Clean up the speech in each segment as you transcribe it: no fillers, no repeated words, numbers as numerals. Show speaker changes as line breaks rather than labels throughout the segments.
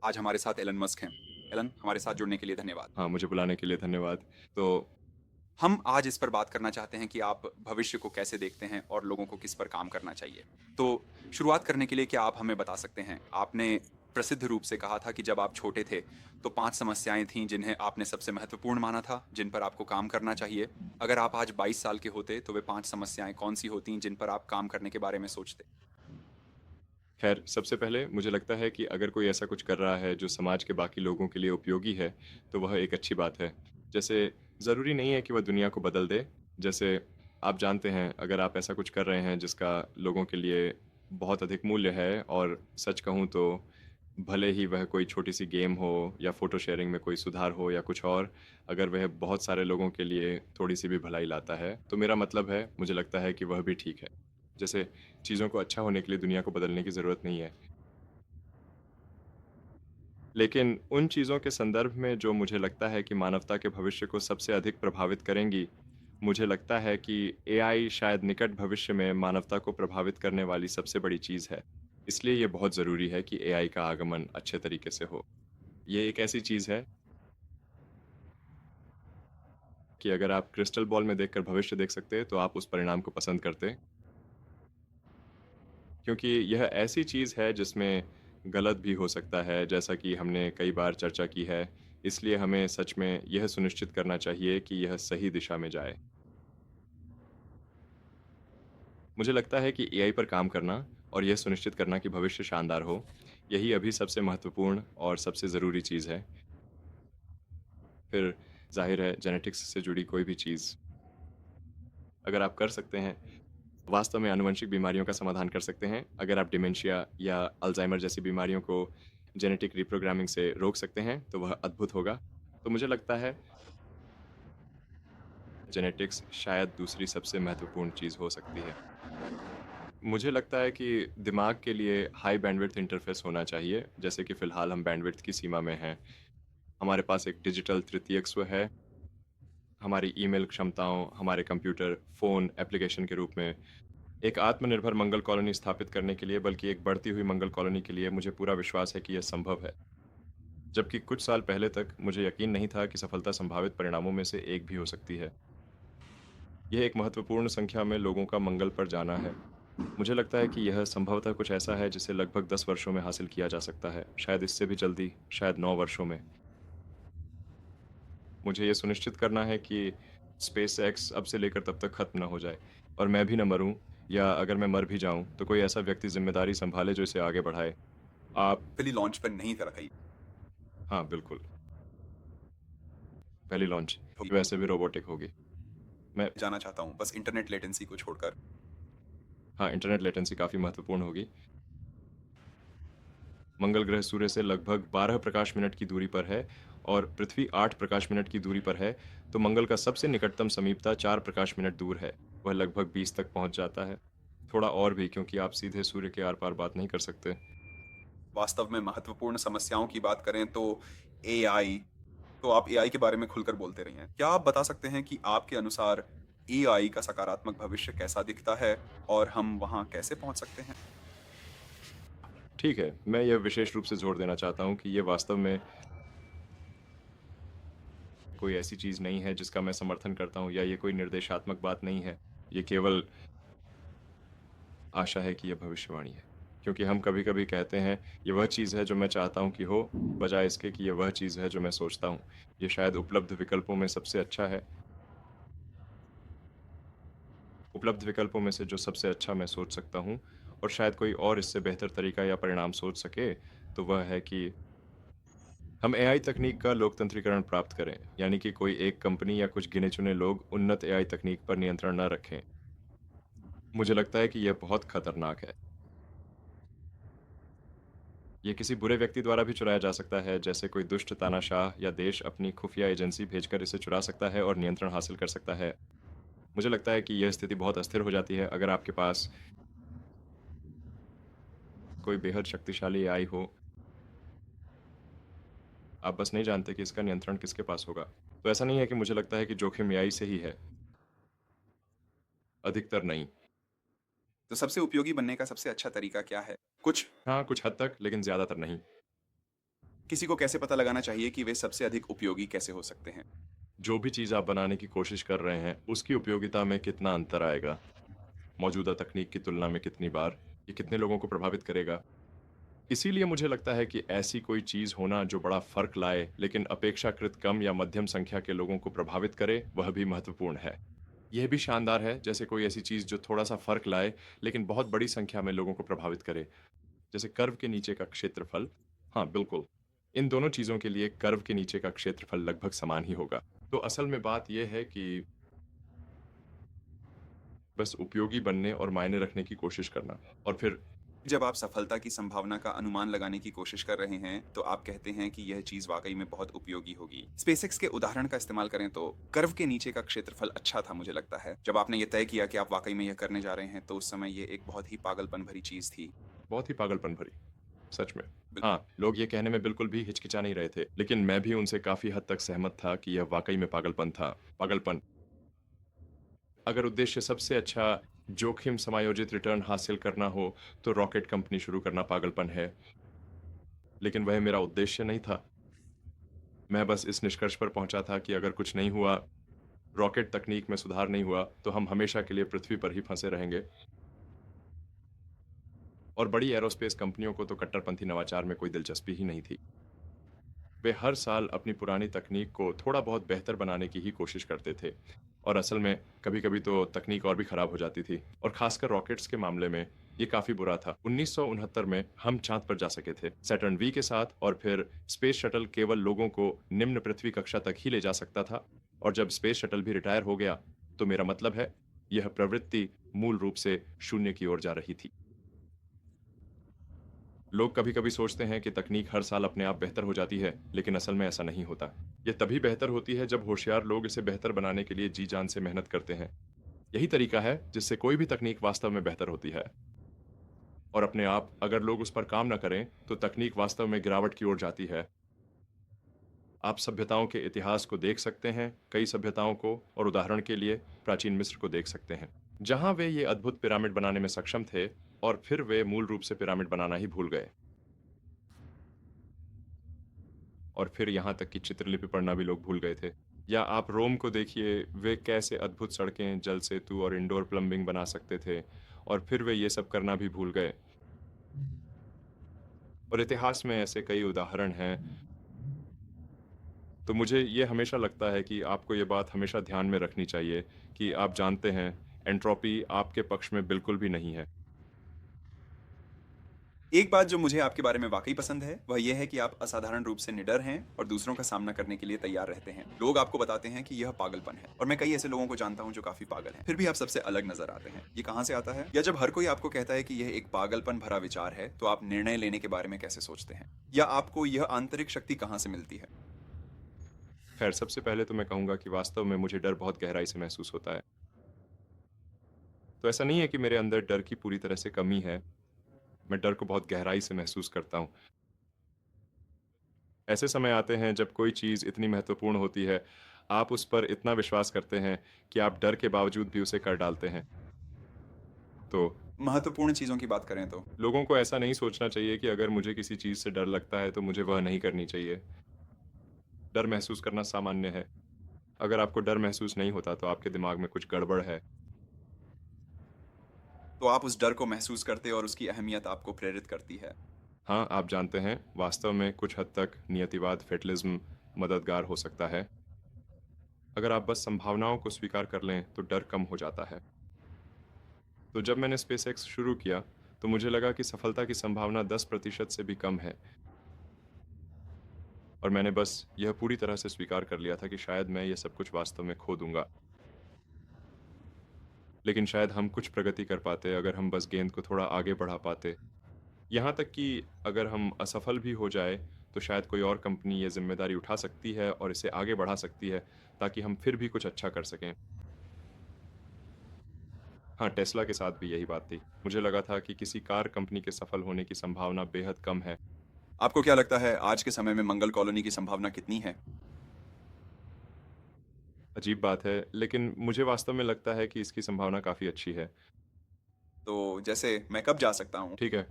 आज हमारे साथ एलन मस्क हैं। एलन, हमारे साथ जुड़ने के लिए धन्यवाद।
हाँ, मुझे बुलाने के लिए धन्यवाद। तो
हम आज इस पर बात करना चाहते हैं कि आप भविष्य को कैसे देखते हैं और लोगों को किस पर काम करना चाहिए। तो शुरुआत करने के लिए क्या आप हमें बता सकते हैं, आपने प्रसिद्ध रूप से कहा था कि जब आप छोटे थे तो 5 समस्याएँ थीं जिन्हें आपने सबसे महत्वपूर्ण माना था, जिन पर आपको काम करना चाहिए। अगर आप आज 22 साल के होते तो वे 5 समस्याएँ कौन-सी होतीं जिन पर आप काम करने के बारे में सोचते?
ख़ैर सबसे पहले मुझे लगता है कि अगर कोई ऐसा कुछ कर रहा है जो समाज के बाकी लोगों के लिए उपयोगी है, तो वह एक अच्छी बात है। जैसे ज़रूरी नहीं है कि वह दुनिया को बदल दे। जैसे आप जानते हैं अगर आप ऐसा कुछ कर रहे हैं जिसका लोगों के लिए बहुत अधिक मूल्य है और सच कहूँ तो भले ही वह कोई छोटी-सी गेम हो या फ़ोटो शेयरिंग में कोई सुधार हो या कुछ और, अगर वह बहुत सारे लोगों के लिए थोड़ी-सी भी भलाई लाता है, तो मेरा मतलब है मुझे लगता है कि वह भी ठीक है। जैसे चीज़ों को अच्छा होने के लिए दुनिया को बदलने की ज़रूरत नहीं है। लेकिन उन चीज़ों के संदर्भ में जो मुझे लगता है कि मानवता के भविष्य को सबसे अधिक प्रभावित करेंगी, मुझे लगता है कि एआई शायद निकट भविष्य में मानवता को प्रभावित करने वाली सबसे बड़ी चीज़ है। इसलिए ये बहुत ज़रूरी है कि एआई का आगमन अच्छे तरीके से हो। ये एक ऐसी चीज़ है कि अगर आप क्रिस्टल बॉल में देखकर भविष्य देख सकते, तो आप उस परिणाम को पसंद करते। क्योंकि यह ऐसी चीज़ है जिसमें गलत भी हो सकता है, जैसा कि हमने कई बार चर्चा की है। इसलिए हमें सच में यह सुनिश्चित करना चाहिए कि यह सही दिशा में जाए। मुझे लगता है कि एआई पर काम करना और यह सुनिश्चित करना कि भविष्य शानदार हो, यही अभी सबसे महत्वपूर्ण और सबसे ज़रूरी चीज़ है। फिर ज़ाहिर है जेनेटिक्स से जुड़ी कोई भी चीज़ अगर आप कर सकते हैं, वास्तव में आनुवंशिक बीमारियों का समाधान कर सकते हैं। अगर आप डिमेंशिया या अल्ज़ाइमर जैसी बीमारियों को जेनेटिक रिप्रोग्रामिंग से रोक सकते हैं, तो वह अद्भुत होगा। तो मुझे लगता है जेनेटिक्स शायद दूसरी सबसे महत्वपूर्ण चीज़ हो सकती है। मुझे लगता है कि दिमाग के लिए हाई बैंडविड्थ इंटरफ़ेस होना चाहिए, जैसे कि फ़िलहाल हम बैंडविड्थ की सीमा में हैं। हमारे पास एक डिजिटल तृतीयक है, हमारी ईमेल क्षमताओं, हमारे कंप्यूटर, फ़ोन, एप्लीकेशन के रूप में एक आत्मनिर्भर मंगल कॉलोनी स्थापित करने के लिए बल्कि एक बढ़ती हुई मंगल कॉलोनी के लिए मुझे पूरा विश्वास है कि यह संभव है। जबकि कुछ साल पहले तक मुझे यकीन नहीं था कि सफलता संभावित परिणामों में से एक भी हो सकती है। यह एक महत्वपूर्ण संख्या में लोगों का मंगल पर जाना है। मुझे लगता है कि यह संभवतः कुछ ऐसा है जिसे लगभग 10 वर्षों में हासिल किया जा सकता है, शायद इससे भी जल्दी, शायद 9 वर्षों में। मुझे ये सुनिश्चित करना है कि स्पेसएक्स अब से लेकर तब तक खत्म ना हो जाए और मैं भी ना मरूँ या अगर मैं मर भी जाऊँ, तो कोई ऐसा व्यक्ति ज़िम्मेदारी सँभाले जो इसे आगे बढ़ाए। आप
पहली लॉन्च पर नहीं रखी
हाँ, बिल्कुल, पहली लॉन्च,
होगी।
जो वैसे भी रोबोटिक होगी। मैं
जाना चाहता हूँ, बस इंटरनेट लेटेंसी को छोड़कर।
हाँ, इंटरनेट लेटेंसी काफ़ी महत्वपूर्ण होगी। मंगल ग्रह सूर्य से लगभग 12 प्रकाश मिनट की दूरी पर है और पृथ्वी 8 प्रकाश मिनट की दूरी पर है, तो मंगल का सबसे निकटतम समीपता 4 प्रकाश मिनट दूर है। वह लगभग 20 तक पहुँच जाता है। थोड़ा और भी क्योंकि आप सीधे सूर्य के आर-पार बात नहीं कर सकते।
वास्तव में महत्वपूर्ण समस्याओं की बात करें तो एआई, तो आप एआई के बारे में खुलकर बोलते रही हैं। क्या आप बता सकते हैं कि आपके अनुसार एआई का सकारात्मक भविष्य कैसा दिखता है और हम वहाँ कैसे पहुँच सकते हैं?
ठीक है, मैं यह विशेष रूप से जोर देना चाहता हूँ कि ये वास्तव में कोई ऐसी चीज़ नहीं है जिसका मैं समर्थन करता हूँ या ये कोई निर्देशात्मक बात नहीं है। ये केवल आशा है कि ये भविष्यवाणी है। क्योंकि हम कभी-कभी कहते हैं, ये वह चीज़ है जो मैं चाहता हूँ कि हो, बजाए इसके कि ये वह चीज़ है जो मैं सोचता हूँ। ये शायद उपलब्ध विकल्पों में सबसे अच्छा है। उपलब्ध विकल्पों में से जो सबसे अच्छा मैं सोच सकता हूँ और शायद कोई और इससे बेहतर तरीका या परिणाम सोच सके, तो वह है कि हम एआई तकनीक का लोकतंत्रीकरण प्राप्त करें। यानी कि कोई एक कंपनी या कुछ गिने-चुने लोग उन्नत एआई तकनीक पर नियंत्रण न रखें। मुझे लगता है कि यह बहुत खतरनाक है। ये किसी बुरे व्यक्ति द्वारा भी चुराया जा सकता है, जैसे कोई दुष्ट तानाशाह या देश अपनी खुफिया एजेंसी भेजकर इसे चुरा सकता है और नियंत्रण हासिल कर सकता है। मुझे लगता है कि यह स्थिति बहुत अस्थिर हो जाती है अगर आपके पास कोई बेहद शक्तिशाली एआई हो, आप बस नहीं जानते कि इसका नियंत्रण किसके पास होगा। तो ऐसा नहीं है कि मुझे लगता है कि जोखिम एआई से ही है, अधिकतर नहीं।
तो सबसे उपयोगी बनने का सबसे अच्छा तरीका क्या है? कुछ
हाँ, कुछ हद तक, लेकिन ज़्यादातर नहीं।
किसी को कैसे पता लगाना चाहिए कि वे सबसे अधिक उपयोगी कैसे हो सकते हैं?
जो भी चीज़ आप बनाने की कोशिश कर रहे हैं, उसकी उपयोगिता में कितना अंतर आएगा? मौजूदा तकनीक की तुलना में कितनी बार? ये कितने लोगों को प्रभावित करेगा? इसीलिए मुझे लगता है कि ऐसी कोई चीज़ होना जो बड़ा फ़र्क लाए, लेकिन अपेक्षाकृत कम या मध्यम संख्या के लोगों को प्रभावित करे, वह भी महत्वपूर्ण है। यह भी शानदार है, जैसे कोई ऐसी चीज़ जो थोड़ा-सा फ़र्क लाए, लेकिन बहुत बड़ी संख्या में लोगों को प्रभावित करे। जैसे कर्व के नीचे का क्षेत्रफल। हाँ, बिल्कुल। इन दोनों चीज़ों के लिए कर्व के नीचे का क्षेत्रफल लगभग समान ही होगा। तो असल में बात ये है कि बस उपयोगी बनने और मायने रखने की कोशिश करना और फिर
जब आप सफलता की संभावना का अनुमान लगाने की कोशिश कर रहे हैं, तो आप कहते हैं कि यह चीज़ वाक़ई में बहुत उपयोगी होगी। स्पेसएक्स के उदाहरण का इस्तेमाल करें तो कर्व के नीचे का क्षेत्रफल अच्छा था मुझे लगता है। जब आपने ये तय किया कि आप वाक़ई में यह करने जा रहे हैं, तो उस समय ये एक बहुत ही पागलपन भरी चीज़ थी।
बहुत ही पागलपन भरी, सच में।
बिल्कुल।
हाँ, लोग ये कहने में बिल्कुल भी हिचकिचा नहीं रहे थे, लेकिन मैं भी उनसे काफ़ी हद तक सहमत था कि यह वाक़ई में पागलपन था। पागलपन। अगर उद्देश्य सबसे अच्छा जोखिम समायोजित रिटर्न हासिल करना हो, तो रॉकेट कंपनी शुरू करना पागलपन है, लेकिन वह मेरा उद्देश्य नहीं था। मैं बस इस निष्कर्ष पर पहुंचा था कि अगर कुछ नहीं हुआ, रॉकेट तकनीक में सुधार नहीं हुआ, तो हम हमेशा के लिए पृथ्वी पर ही फंसे रहेंगे। और बड़ी एरोस्पेस कंपनियों को तो कट्टरपंथी नवाचार में कोई दिलचस्पी ही नहीं थी। वे हर साल अपनी पुरानी तकनीक को थोड़ा बहुत बेहतर बनाने की ही कोशिश करते थे और असल में कभी-कभी तो तकनीक और भी खराब हो जाती थी और खासकर रॉकेट्स के मामले में ये काफी बुरा था। 1969 में हम चांद पर जा सके थे सैटर्न वी के साथ और फिर स्पेस शटल केवल लोगों को निम्न पृथ्वी कक्षा तक ही ले जा सकता था और जब स्पेस शटल भी रिटायर हो गया तो मेरा मतलब है यह प्रवृत्ति मूल रूप से शून्य की ओर जा रही थी। लोग कभी-कभी सोचते हैं कि तकनीक हर साल अपने आप बेहतर हो जाती है, लेकिन असल में ऐसा नहीं होता। ये तभी बेहतर होती है जब होशियार लोग इसे बेहतर बनाने के लिए जी-जान से मेहनत करते हैं। यही तरीका है जिससे कोई भी तकनीक वास्तव में बेहतर होती है। और अपने आप अगर लोग उस पर काम न करें, तो तकनीक वास्तव में गिरावट की ओर जाती है। आप सभ्यताओं के इतिहास को देख सकते हैं, कई सभ्यताओं को, और उदाहरण के लिए प्राचीन मिस्र को देख सकते हैं, जहां वे ये अद्भुत पिरामिड बनाने में सक्षम थे और फिर वे मूल रूप से पिरामिड बनाना ही भूल गए। और फिर यहाँ तक कि चित्रलिपि पढ़ना भी लोग भूल गए थे। या आप रोम को देखिए, वे कैसे अद्भुत सड़कें, जल सेतु और इंडोर प्लम्बिंग बना सकते थे और फिर वे ये सब करना भी भूल गए। और इतिहास में ऐसे कई उदाहरण हैं। तो मुझे ये हमेशा लगता है कि आपको ये बात हमेशा ध्यान में रखनी चाहिए कि आप जानते हैं, एंट्रोपी आपके पक्ष में बिल्कुल भी नहीं है।
एक बात जो मुझे आपके बारे में वाक़ई पसंद है, वह ये है कि आप असाधारण रूप से निडर हैं और दूसरों का सामना करने के लिए तैयार रहते हैं। लोग आपको बताते हैं कि यह पागलपन है और मैं कई ऐसे लोगों को जानता हूँ जो काफ़ी पागल हैं। फिर भी आप सबसे अलग नज़र आते हैं। ये कहाँ से आता है? या जब हर कोई आपको कहता है कि यह एक पागलपन भरा विचार है, तो आप निर्णय लेने के बारे में कैसे सोचते हैं? या आपको यह आंतरिक शक्ति कहाँ से मिलती है?
खैर, सबसे पहले तो मैं कहूँगा कि वास्तव में मुझे डर बहुत गहराई से महसूस होता है। तो ऐसा नहीं है कि मेरे अंदर डर की पूरी तरह से कमी है। मैं डर को बहुत गहराई से महसूस करता हूँ। ऐसे समय आते हैं जब कोई चीज़ इतनी महत्वपूर्ण होती है, आप उस पर इतना विश्वास करते हैं कि आप डर के बावजूद भी उसे कर डालते हैं। तो
महत्वपूर्ण चीज़ों की बात करें तो?
लोगों को ऐसा नहीं सोचना चाहिए कि अगर मुझे किसी चीज़ से डर लगता है तो मुझे वह नहीं करनी चाहिए। डर महसूस करना सामान्य है। अगर आपको डर महसूस नहीं होता तो आपके दिमाग में कुछ गड़बड़ है।
तो आप उस डर को महसूस करते और उसकी अहमियत आपको प्रेरित करती है।
हाँ, आप जानते हैं, वास्तव में कुछ हद तक नियतिवाद फेटलिज्म मददगार हो सकता है। अगर आप बस संभावनाओं को स्वीकार कर लें तो डर कम हो जाता है। तो जब मैंने स्पेसएक्स शुरू किया, तो मुझे लगा कि सफलता की संभावना 10% से भी कम है और मैंने बस यह पूरी तरह से स्वीकार कर लिया था कि शायद मैं ये सब कुछ वास्तव में खो दूँगा। लेकिन शायद हम कुछ प्रगति कर पाते अगर हम बस गेंद को थोड़ा आगे बढ़ा पाते। यहाँ तक कि अगर हम असफल भी हो जाए, तो शायद कोई और कंपनी ये ज़िम्मेदारी उठा सकती है और इसे आगे बढ़ा सकती है, ताकि हम फिर भी कुछ अच्छा कर सकें। हाँ, टेस्ला के साथ भी यही बात थी। मुझे लगा था कि किसी कार कंपनी के सफल होने की संभावना बेहद कम है।
आपको क्या लगता है आज के समय में मंगल कॉलोनी की संभावना कितनी है?
अजीब बात है, लेकिन मुझे वास्तव में लगता है कि इसकी संभावना काफ़ी अच्छी है।
तो जैसे मैं कब जा सकता हूँ?
ठीक है,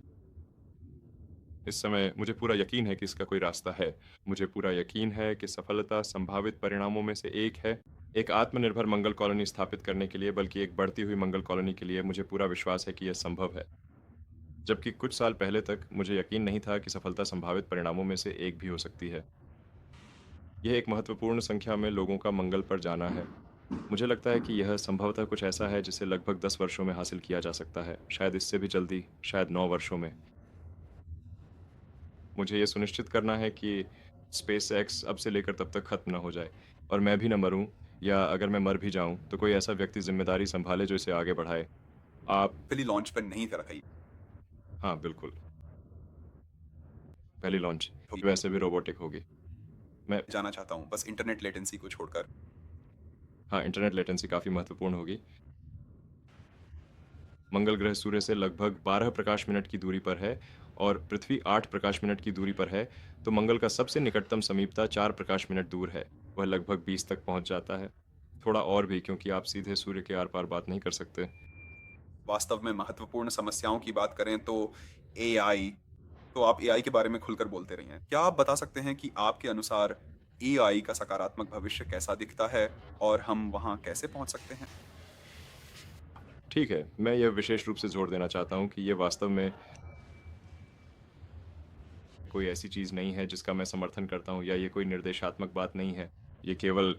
इस समय मुझे पूरा यकीन है कि इसका कोई रास्ता है। मुझे पूरा यकीन है कि सफलता संभावित परिणामों में से एक है। एक आत्मनिर्भर मंगल कॉलोनी स्थापित करने के लिए, बल्कि एक बढ़ती हुई मंगल कॉलोनी के लिए मुझे पूरा विश्वास है कि यह संभव है। जबकि कुछ साल पहले तक मुझे यकीन नहीं था कि सफलता संभावित परिणामों में से एक भी हो सकती है। यह एक महत्वपूर्ण संख्या में लोगों का मंगल पर जाना है। मुझे लगता है कि यह संभवतः कुछ ऐसा है जिसे लगभग 10 वर्षों में हासिल किया जा सकता है, शायद इससे भी जल्दी, शायद 9 वर्षों में। मुझे ये सुनिश्चित करना है कि स्पेसएक्स अब से लेकर तब तक खत्म ना हो जाए और मैं भी ना मरूँ, या अगर मैं मर भी जाऊँ, तो कोई ऐसा व्यक्ति ज़िम्मेदारी सँभाले जो इसे आगे बढ़ाए। आप
पहली लॉन्च पर नहीं रखाई
हाँ, बिल्कुल, पहली लॉन्च,
होगी।
जो वैसे भी रोबोटिक होगी। मैं
जाना चाहता हूँ बस इंटरनेट लेटेंसी को छोड़कर।
हाँ, इंटरनेट लेटेंसी काफ़ी महत्वपूर्ण होगी। मंगल ग्रह सूर्य से लगभग 12 प्रकाश मिनट की दूरी पर है और पृथ्वी 8 प्रकाश मिनट की दूरी पर है, तो मंगल का सबसे निकटतम समीपता 4 प्रकाश मिनट दूर है। वह लगभग 20 तक पहुँच जाता है। थोड़ा और भी, क्योंकि आप सीधे सूर्य के आर-पार बात नहीं कर सकते।
वास्तव में महत्वपूर्ण समस्याओं की बात करें तो एआई, तो आप एआई के बारे में खुलकर बोलते रही हैं। क्या आप बता सकते हैं कि आपके अनुसार एआई का सकारात्मक भविष्य कैसा दिखता है और हम वहाँ कैसे पहुँच सकते हैं?
ठीक है, मैं यह विशेष रूप से जोर देना चाहता हूँ कि ये वास्तव में कोई ऐसी चीज़ नहीं है जिसका मैं समर्थन करता हूँ, या ये कोई निर्देशात्मक बात नहीं है। ये केवल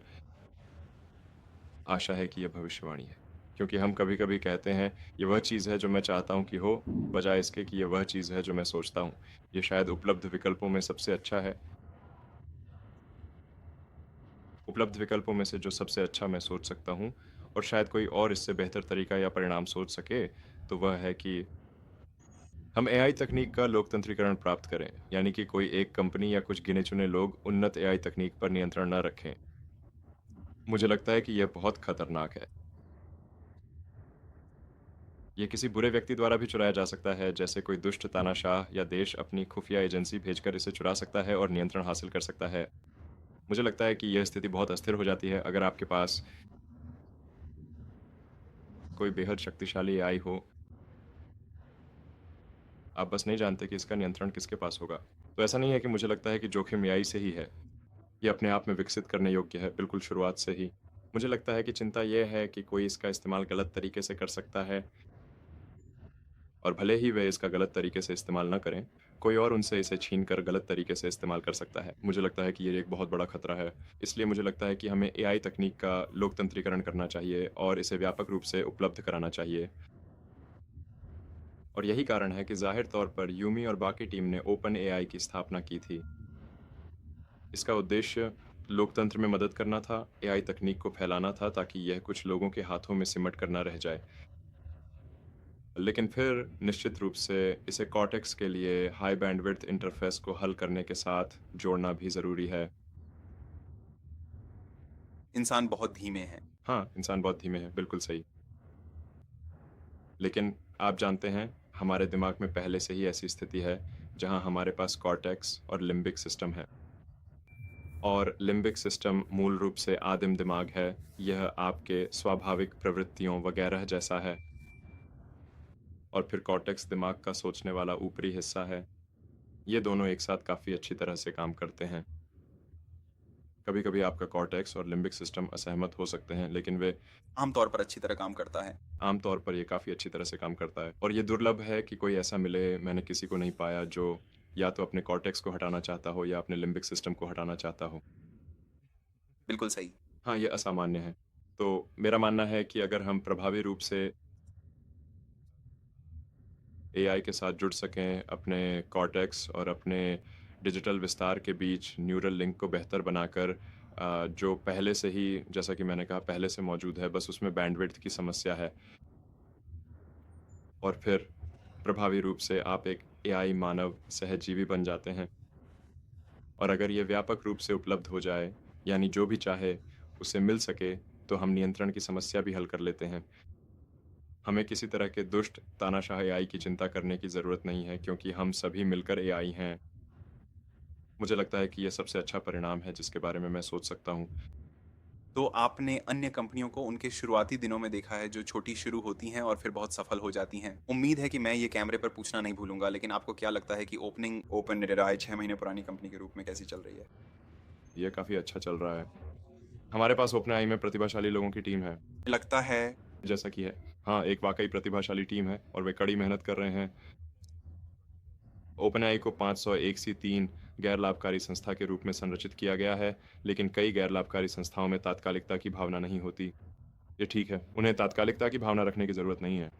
आशा है कि यह भविष्यवाणी है। क्योंकि हम कभी-कभी कहते हैं, ये वह चीज़ है जो मैं चाहता हूँ कि हो, बजाय इसके कि ये वह चीज़ है जो मैं सोचता हूँ। ये शायद उपलब्ध विकल्पों में सबसे अच्छा है। उपलब्ध विकल्पों में से जो सबसे अच्छा मैं सोच सकता हूँ, और शायद कोई और इससे बेहतर तरीका या परिणाम सोच सके, तो वह है कि हम एआई तकनीक का लोकतंत्रीकरण प्राप्त करें। यानी कि कोई एक कंपनी या कुछ गिने-चुने लोग उन्नत एआई तकनीक पर नियंत्रण न रखें। मुझे लगता है कि यह बहुत खतरनाक है। ये किसी बुरे व्यक्ति द्वारा भी चुराया जा सकता है, जैसे कोई दुष्ट तानाशाह या देश अपनी खुफिया एजेंसी भेजकर इसे चुरा सकता है और नियंत्रण हासिल कर सकता है। मुझे लगता है कि यह स्थिति बहुत अस्थिर हो जाती है अगर आपके पास कोई बेहद शक्तिशाली एआई हो। आप बस नहीं जानते कि इसका नियंत्रण किसके पास होगा। तो ऐसा नहीं है कि मुझे लगता है कि जोखिम एआई से ही है। ये अपने आप में विकसित करने योग्य है, बिल्कुल शुरुआत से ही। मुझे लगता है कि चिंता ये है कि कोई इसका इस्तेमाल गलत तरीके से कर सकता है, और भले ही वे इसका गलत तरीके से इस्तेमाल ना करें, कोई और उनसे इसे छीन कर गलत तरीके से इस्तेमाल कर सकता है। मुझे लगता है कि ये एक बहुत बड़ा खतरा है। इसलिए मुझे लगता है कि हमें एआई तकनीक का लोकतंत्रीकरण करना चाहिए और इसे व्यापक रूप से उपलब्ध कराना चाहिए। और यही कारण है कि ज़ाहिर तौर पर यूमी और बाकी टीम ने ओपन एआई की स्थापना की थी। इसका उद्देश्य लोकतंत्र में मदद करना था, एआई तकनीक को फैलाना था ताकि यह कुछ लोगों के हाथों में सिमट कर ना रह जाए। लेकिन फिर निश्चित रूप से इसे कॉर्टेक्स के लिए हाई बैंडविड्थ इंटरफ़ेस को हल करने के साथ जोड़ना भी ज़रूरी है।
इंसान बहुत धीमे हैं।
हाँ, इंसान बहुत धीमे हैं, बिल्कुल सही। लेकिन आप जानते हैं, हमारे दिमाग में पहले से ही ऐसी स्थिति है, जहाँ हमारे पास कॉर्टेक्स और लिम्बिक सिस्टम है। और लिम्बिक सिस्टम मूल रूप से आदिम दिमाग है। यह आपके स्वाभाविक प्रवृत्तियों वगैरह जैसा है। और फिर कॉर्टेक्स दिमाग का सोचने वाला ऊपरी हिस्सा है। ये दोनों एक साथ काफ़ी अच्छी तरह से काम करते हैं। कभी-कभी आपका कॉर्टेक्स और लिम्बिक सिस्टम असहमत हो सकते हैं, लेकिन वे
आमतौर पर अच्छी तरह काम करता है।
आम तौर पर ये काफ़ी अच्छी तरह से काम करता है। और ये दुर्लभ है कि कोई ऐसा मिले, मैंने किसी को नहीं पाया जो या तो अपने कॉर्टेक्स को हटाना चाहता हो या अपने लिम्बिक सिस्टम को हटाना चाहता हो।
बिल्कुल सही।
हाँ, ये असामान्य है। तो मेरा मानना है कि अगर हम प्रभावी रूप से एआई के साथ जुड़ सकें, अपने कॉर्टेक्स और अपने डिजिटल विस्तार के बीच न्यूरल लिंक को बेहतर बनाकर, जो पहले से ही, जैसा कि मैंने कहा, पहले से मौजूद है, बस उसमें बैंडविड्थ की समस्या है। और फिर प्रभावी रूप से आप एक एआई मानव सहजीवी बन जाते हैं। और अगर ये व्यापक रूप से उपलब्ध हो जाए, यानी जो भी चाहे उसे मिल सके, तो हम नियंत्रण की समस्या भी हल कर लेते हैं। हमें किसी तरह के दुष्ट तानाशाह एआई की चिंता करने की ज़रूरत नहीं है, क्योंकि हम सभी मिलकर एआई हैं। मुझे लगता है कि ये सबसे अच्छा परिणाम है जिसके बारे में मैं सोच सकता हूँ।
तो आपने अन्य कंपनियों को उनके शुरुआती दिनों में देखा है जो छोटी शुरू होती हैं और फिर बहुत सफल हो जाती हैं। उम्मीद है कि मैं ये कैमरे पर पूछना नहीं भूलूँगा, लेकिन आपको क्या लगता है कि ओपनिंग ओपेनएआई 6 महीने पुरानी कंपनी के रूप में कैसी चल रही है?
ये काफ़ी अच्छा चल रहा है। हमारे पास ओपनएआई में प्रतिभाशाली लोगों की टीम है,
लगता है
जैसा कि है। हाँ, एक वाक़ई प्रतिभाशाली टीम है और वे कड़ी मेहनत कर रहे हैं। ओपनएआई को 501 सी 3 गैर लाभकारी संस्था के रूप में संरचित किया गया है, लेकिन कई गैर लाभकारी संस्थाओं में तात्कालिकता की भावना नहीं होती। ये ठीक है, उन्हें तात्कालिकता की भावना रखने की ज़रूरत नहीं है।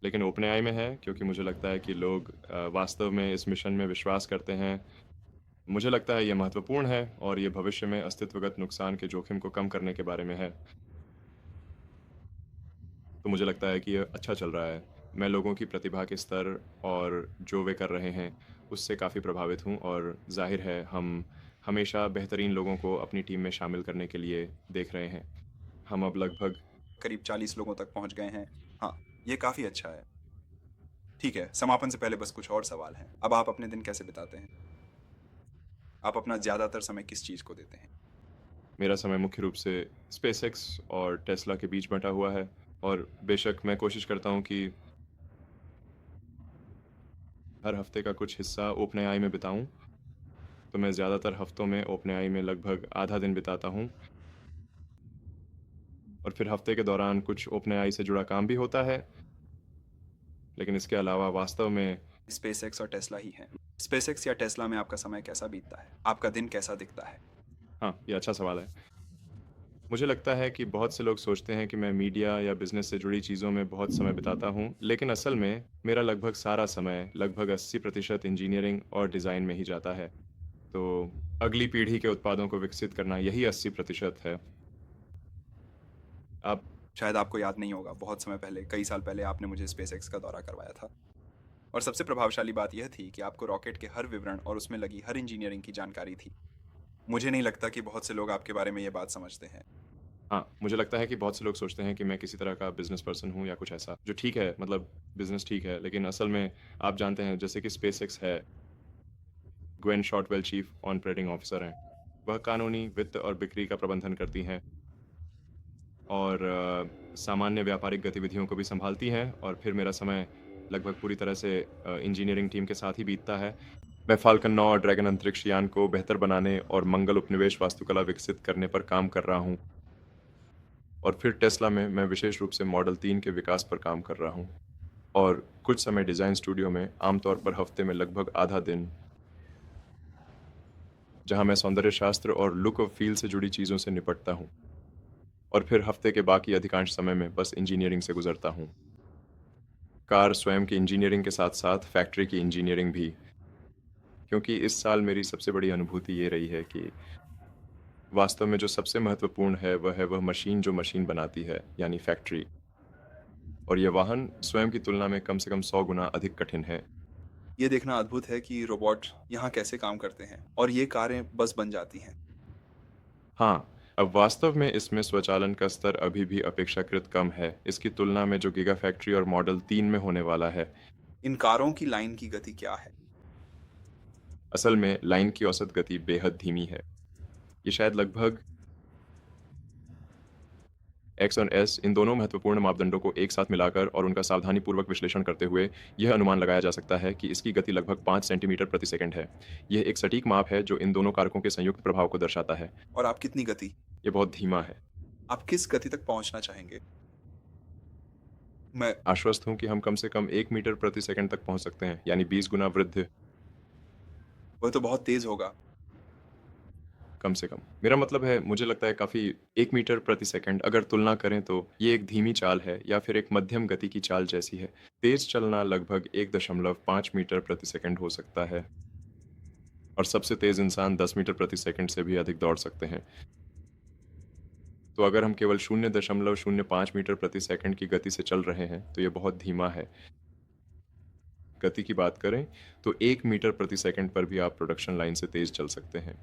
लेकिन ओपनएआई में है क्योंकि मुझे लगता है कि लोग वास्तव में इस मिशन में विश्वास करते हैं। मुझे लगता है ये महत्वपूर्ण है और ये भविष्य में अस्तित्वगत नुकसान के जोखिम को कम करने के बारे में है। तो मुझे लगता है कि ये अच्छा चल रहा है। मैं लोगों की प्रतिभा के स्तर और जो वे कर रहे हैं, उससे काफ़ी प्रभावित हूँ और ज़ाहिर है हम हमेशा बेहतरीन लोगों को अपनी टीम में शामिल करने के लिए देख रहे हैं। हम अब लगभग
करीब 40 लोगों तक पहुँच गए हैं। हाँ, ये काफ़ी अच्छा है। ठीक है, समापन से पहले बस कुछ और सवाल हैं। अब आप अपने दिन कैसे बिताते हैं? आप अपना ज़्यादातर समय किस चीज़ को देते हैं?
मेरा समय मुख्य रूप से स्पेसएक्स और टेस्ला के बीच बँटा हुआ है और बेशक मैं कोशिश करता हूँ कि हर हफ्ते का कुछ हिस्सा ओपनएआई में बिताऊँ, तो मैं ज़्यादातर हफ्तों में ओपनएआई में लगभग आधा दिन बिताता हूँ और फिर हफ्ते के दौरान कुछ ओपनएआई से जुड़ा काम भी होता है, लेकिन इसके अलावा वास्तव में
स्पेसएक्स और टेस्ला ही हैं। स्पेसएक्स या टेस्ला में आपका समय कैसा बीतता है? आपका दिन कैसा दिखता है?
हाँ, ये अच्छा सवाल है। मुझे लगता है कि बहुत से लोग सोचते हैं कि मैं मीडिया या बिज़नेस से जुड़ी चीज़ों में बहुत समय बिताता हूँ, लेकिन असल में मेरा लगभग सारा समय लगभग 80% इंजीनियरिंग और डिज़ाइन में ही जाता है। तो अगली पीढ़ी के उत्पादों को विकसित करना यही 80% है। आप
शायद आपको याद नहीं होगा, बहुत समय पहले, कई साल पहले आपने मुझे स्पेसएक्स का दौरा करवाया था। और सबसे प्रभावशाली बात यह थी कि आपको रॉकेट के हर विवरण और उसमें लगी हर इंजीनियरिंग की जानकारी थी। मुझे नहीं लगता कि बहुत से लोग आपके बारे में ये बात समझते हैं।
हाँ, मुझे लगता है कि बहुत से लोग सोचते हैं कि मैं किसी तरह का बिज़नेस पर्सन हूँ या कुछ ऐसा, जो ठीक है, मतलब बिज़नेस ठीक है, लेकिन असल में आप जानते हैं जैसे कि स्पेसएक्स है, Gwen Shotwell chief operating officer हैं। वह कानूनी, वित्त और बिक्री का प्रबंधन करती हैं और सामान्य व्यापारिक गतिविधियों को भी सँभालती हैं और फिर मेरा समय लगभग पूरी तरह से इंजीनियरिंग टीम के साथ ही बीतता है। मैं फ़ाल्कन 9 और ड्रैगन अंतरिक्ष यान को बेहतर बनाने और मंगल उपनिवेश वास्तुकला विकसित करने पर काम कर रहा हूँ। और फिर टेस्ला में मैं विशेष रूप से मॉडल 3 के विकास पर काम कर रहा हूँ और कुछ समय डिज़ाइन स्टूडियो में आमतौर पर हफ़्ते में लगभग आधा दिन, जहाँ मैं सौंदर्य शास्त्र और लुक और फ़ील से जुड़ी चीज़ों से निपटता हूँ और फिर हफ़्ते के बाकी अधिकांश समय में बस इंजीनियरिंग से गुज़रता हूँ। कार स्वयं की इंजीनियरिंग के साथ-साथ फैक्ट्री की इंजीनियरिंग भी, क्योंकि इस साल मेरी सबसे बड़ी अनुभूति ये रही है कि वास्तव में जो सबसे महत्वपूर्ण है, वह मशीन जो मशीन बनाती है, यानी फैक्ट्री। और ये वाहन स्वयं की तुलना में कम से कम 100 गुना अधिक कठिन है।
ये देखना अद्भुत है कि रोबोट यहाँ कैसे काम करते हैं और ये कारें बस बन जाती हैं।
हाँ, अब वास्तव में इसमें स्वचालन का स्तर अभी भी अपेक्षाकृत कम है, इसकी तुलना में जो गीगा फैक्ट्री और मॉडल 3 में होने वाला है।
इन कारों की लाइन की गति क्या है?
असल में लाइन की औसत गति बेहद धीमी है। ये शायद लगभग एक्स और एस इन दोनों महत्वपूर्ण मापदंडों को एक साथ मिलाकर और उनका सावधानीपूर्वक विश्लेषण करते हुए यह अनुमान लगाया जा सकता है कि इसकी गति लगभग 5 सेंटीमीटर प्रति सेकंड है। यह एक सटीक माप है जो इन दोनों कारकों के संयुक्त प्रभाव को दर्शाता है।
और आप कितनी गति?
ये बहुत धीमा है।
आप किस गति तक पहुँचना चाहेंगे? मैं
आश्वस्त हूँ कि हम कम से कम 1 मीटर प्रति सेकंड तक पहुँच सकते हैं, यानी 20 गुना वृद्धि
वह तो बहुत तेज़ होगा।
कम से कम। मेरा मतलब है मुझे लगता है काफ़ी 1 मीटर प्रति सेकंड अगर तुलना करें तो ये एक धीमी चाल है या फिर एक मध्यम गति की चाल जैसी है। तेज़ चलना लगभग 1.5 मीटर प्रति सेकंड हो सकता है और सबसे तेज़ इंसान 10 मीटर प्रति सेकंड से भी अधिक दौड़ सकते हैं। तो अगर हम केवल 0.05 मीटर प्रति सेकंड की गति से चल रहे हैं, तो ये बहुत धीमा है। गति की बात करें, तो 1 मीटर प्रति सेकंड पर भी आप प्रोडक्शन लाइन से तेज़ चल सकते हैं।